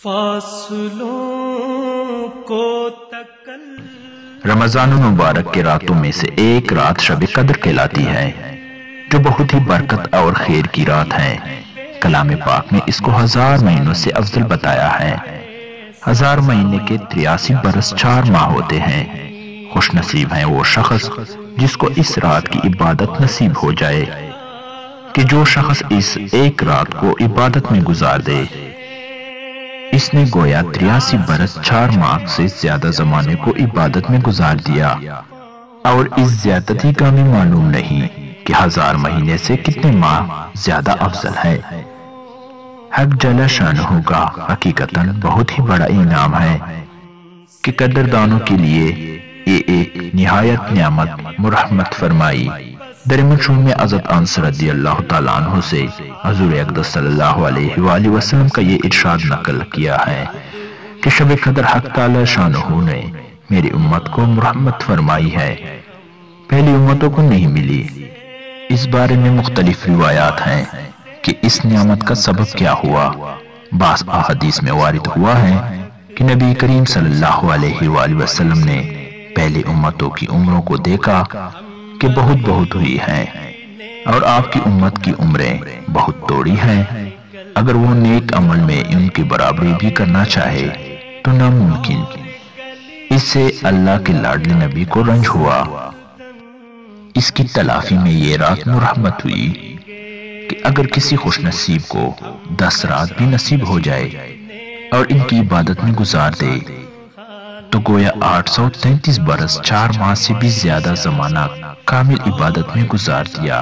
فاصلوں کو رمضان المبارک کے راتوں میں سے ایک رات شب قدر کہلاتی ہے، جو بہت ہی برکت اور خیر کی رات ہے۔ کلام پاک میں اس کو 1000 مہینوں سے افضل بتایا ہے۔ 1000 مہینے کے 83 برس 4 ماہ ہوتے ہیں۔ خوش نصیب ہے وہ شخص جس کو اس رات کی عبادت نصیب ہو جائے، کہ جو شخص اس ایک رات کو عبادت میں گزار دے، اس نے گویا 83 برس 4 ماہ سے زیادہ زمانے کو عبادت میں گزار دیا، اور اس زیادتی کا بھی معلوم نہیں کہ 1000 مہینے سے کتنے ماہ زیادہ افضل ہے۔ حق جل شانہ کا حقیقتاً بہت ہی بڑا انعام ہے کہ قدردانوں کے لیے یہ ایک نہایت نعمت مرحمت فرمائی۔ درمشون میں حضرت انس رضی اللہ تعالیٰ عنہ سے حضور اقدس صلی اللہ علیہ وآلہ وسلم کا یہ ارشاد نقل کیا ہے کہ شب قدر حق تعالی شانہ نے میری امت کو مرحمت فرمائی ہے، پہلی امتوں کو نہیں ملی۔ اس بارے میں مختلف روایات ہیں کہ اس نعمت کا سبب کیا ہوا۔ بعض احادیث میں وارد ہوا ہے کہ نبی کریم صلی اللہ علیہ وآلہ وسلم نے پہلی امتوں کی عمروں کو دیکھا کہ بہت ہوئی ہیں، اور آپ کی امت کی عمریں بہت توڑی ہیں۔ اگر وہ نیک عمل میں ان کی برابری بھی کرنا چاہے تو ناممکن۔ اس سے اللہ کے لاڈلے نبی کو رنج ہوا۔ اس کی تلافی میں یہ رات مرحمت ہوئی کہ اگر کسی خوش نصیب کو 10 رات بھی نصیب ہو جائے اور ان کی عبادت میں گزار دے تو گویا 833 برس 4 ماہ سے بھی زیادہ زمانہ کامل عبادت میں گزار دیا۔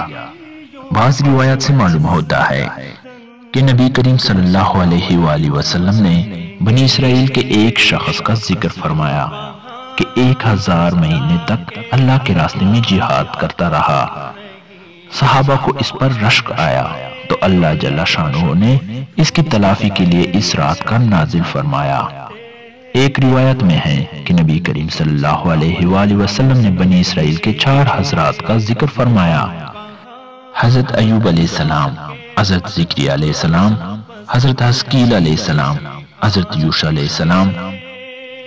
بعض روایات سے معلوم ہوتا ہے کہ نبی کریم صلی اللہ علیہ وآلہ وسلم نے بنی اسرائیل کے ایک شخص کا ذکر فرمایا کہ 1000 مہینے تک اللہ کے راستے میں جہاد کرتا رہا۔ صحابہ کو اس پر رشک آیا تو اللہ جل شانہ نے اس کی تلافی کے لیے اس رات کا نازل فرمایا۔ ایک روایت میں ہے کہ نبی کریم صلی اللہ علیہ وآلہ وسلم نے بنی اسرائیل کے 4 حضرات کا ذکر فرمایا: حضرت ایوب علیہ السلام، حضرت زکریا علیہ السلام، حضرت حزقیل علیہ السلام، حضرت یوشع علیہ السلام،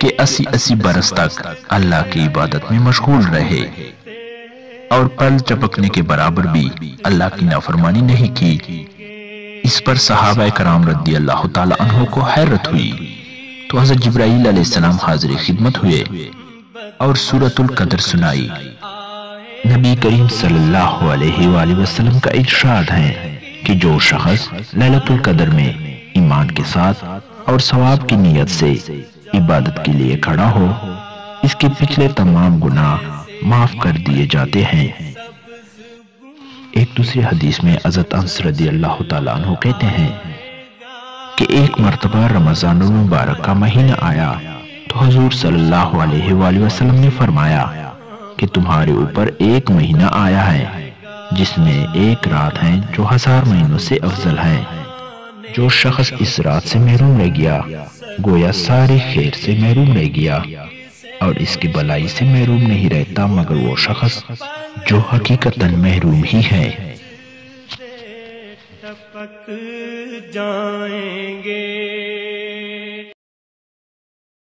کہ 80 برس تک اللہ کی عبادت میں مشغول رہے اور پل چپکنے کے برابر بھی اللہ کی نافرمانی نہیں کی۔ اس پر صحابہ کرام رضی اللہ تعالیٰ عنہ کو حیرت ہوئی تو حضرت جبرائیل علیہ السلام حاضر خدمت ہوئے اور سورۃ القدر سنائی۔ نبی کریم صلی اللہ علیہ وآلہ وسلم کا ارشاد ہے کہ جو شخص لیلۃ القدر میں ایمان کے ساتھ اور ثواب کی نیت سے عبادت کے لیے کھڑا ہو، اس کے پچھلے تمام گناہ معاف کر دیے جاتے ہیں۔ ایک دوسری حدیث میں حضرت انس رضی اللہ تعالیٰ عنہ کہتے ہیں کہ ایک مرتبہ رمضان المبارک کا مہینہ آیا تو حضور صلی اللہ علیہ وآلہ وسلم نے فرمایا کہ تمہارے اوپر ایک مہینہ آیا ہے جس میں ایک رات ہے جو 1000 مہینوں سے افضل ہے۔ جو شخص اس رات سے محروم رہ گیا گویا ساری خیر سے محروم رہ گیا، اور اس کی بلائی سے محروم نہیں رہتا مگر وہ شخص جو حقیقتاً محروم ہی ہے۔ ٹپک جائیں گے